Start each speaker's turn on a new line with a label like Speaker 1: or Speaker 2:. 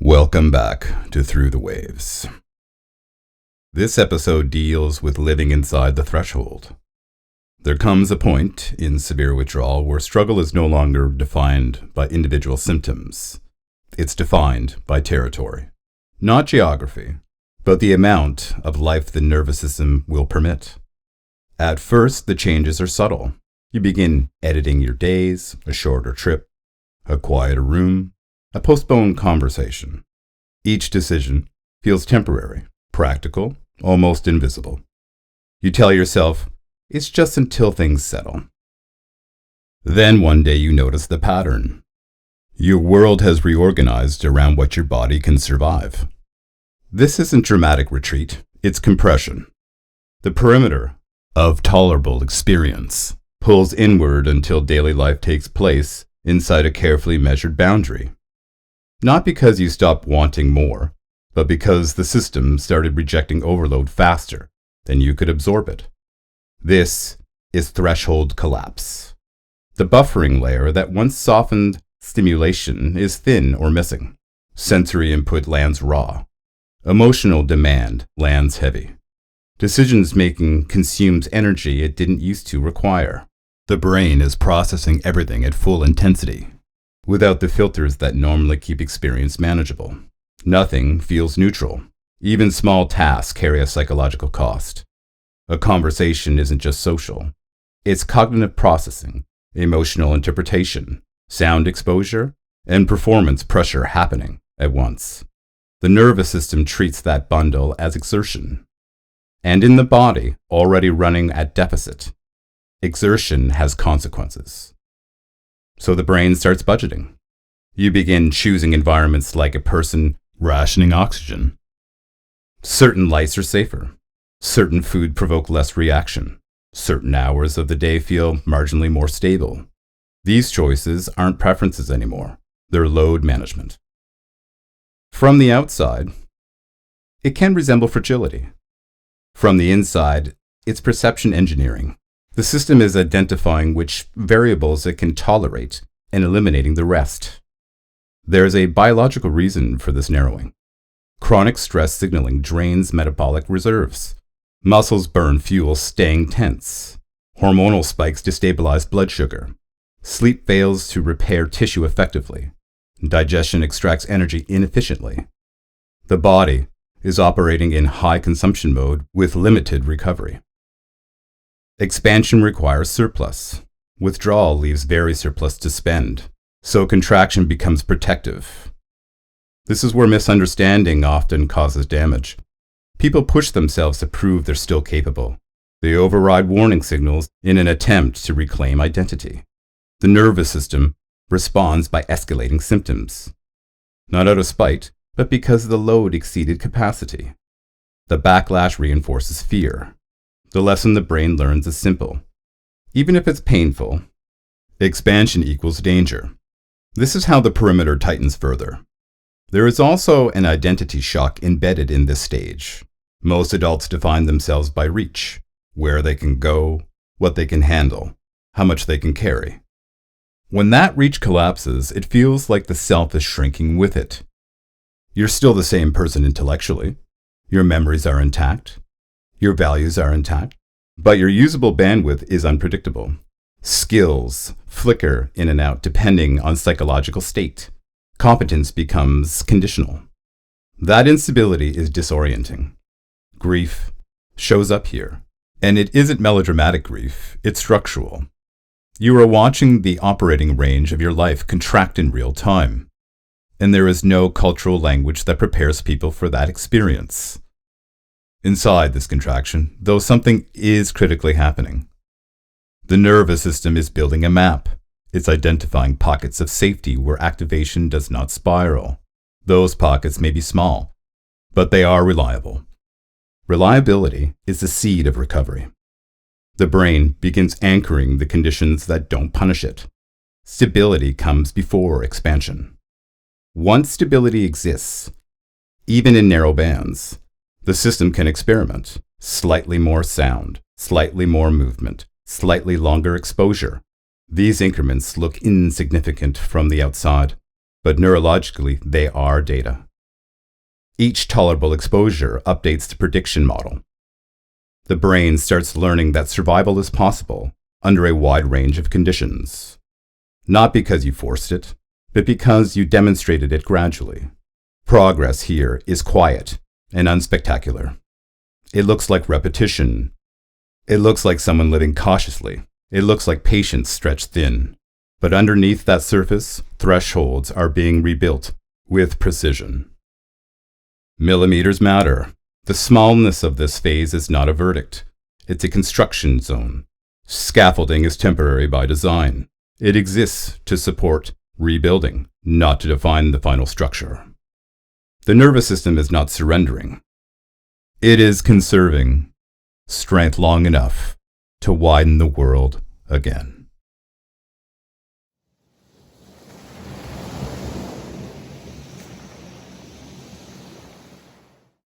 Speaker 1: Welcome back to Through the Waves. This episode deals with living inside the threshold. There comes a point in severe withdrawal where struggle is no longer defined by individual symptoms. It's defined by territory. Not geography, but the amount of life the nervous system will permit. At first, the changes are subtle. You begin editing your days, a shorter trip, a quieter room, a postponed conversation. Each decision feels temporary, practical, almost invisible. You tell yourself, it's just until things settle. Then one day you notice the pattern. Your world has reorganized around what your body can survive. This isn't dramatic retreat, it's compression. The perimeter of tolerable experience pulls inward until daily life takes place inside a carefully measured boundary. Not because you stopped wanting more, but because the system started rejecting overload faster than you could absorb it. This is threshold collapse. The buffering layer that once softened stimulation is thin or missing. Sensory input lands raw. Emotional demand lands heavy. Decisions making consumes energy it didn't used to require. The brain is processing everything at full intensity, without the filters that normally keep experience manageable. Nothing feels neutral. Even small tasks carry a psychological cost. A conversation isn't just social. It's cognitive processing, emotional interpretation, sound exposure, and performance pressure happening at once. The nervous system treats that bundle as exertion. And in the body, already running at deficit, exertion has consequences. So the brain starts budgeting. You begin choosing environments like a person rationing oxygen. Certain lights are safer. Certain food provoke less reaction. Certain hours of the day feel marginally more stable. These choices aren't preferences anymore. They're load management. From the outside, it can resemble fragility. From the inside, it's perception engineering. The system is identifying which variables it can tolerate and eliminating the rest. There is a biological reason for this narrowing. Chronic stress signaling drains metabolic reserves. Muscles burn fuel staying tense. Hormonal spikes destabilize blood sugar. Sleep fails to repair tissue effectively. Digestion extracts energy inefficiently. The body is operating in high consumption mode with limited recovery. Expansion requires surplus. Withdrawal leaves very surplus to spend, so contraction becomes protective. This is where misunderstanding often causes damage. People push themselves to prove they're still capable. They override warning signals in an attempt to reclaim identity. The nervous system responds by escalating symptoms. Not out of spite, but because the load exceeded capacity. The backlash reinforces fear. The lesson the brain learns is simple. Even if it's painful, expansion equals danger. This is how the perimeter tightens further. There is also an identity shock embedded in this stage. Most adults define themselves by reach, where they can go, what they can handle, how much they can carry. When that reach collapses, it feels like the self is shrinking with it. You're still the same person intellectually. Your memories are intact. Your values are intact, but your usable bandwidth is unpredictable. Skills flicker in and out depending on psychological state. Competence becomes conditional. That instability is disorienting. Grief shows up here, and it isn't melodramatic grief, it's structural. You are watching the operating range of your life contract in real time, and there is no cultural language that prepares people for that experience. Inside this contraction, though, something is critically happening. The nervous system is building a map. It's identifying pockets of safety where activation does not spiral. Those pockets may be small, but they are reliable. Reliability is the seed of recovery. The brain begins anchoring the conditions that don't punish it. Stability comes before expansion. Once stability exists, even in narrow bands, the system can experiment. Slightly more sound, slightly more movement, slightly longer exposure. These increments look insignificant from the outside, but neurologically they are data. Each tolerable exposure updates the prediction model. The brain starts learning that survival is possible under a wide range of conditions. Not because you forced it, but because you demonstrated it gradually. Progress here is quiet and unspectacular. It looks like repetition. It looks like someone living cautiously. It looks like patience stretched thin. But underneath that surface, thresholds are being rebuilt with precision. Millimeters matter. The smallness of this phase is not a verdict. It's a construction zone. Scaffolding is temporary by design. It exists to support rebuilding, not to define the final structure. The nervous system is not surrendering. It is conserving strength long enough to widen the world again.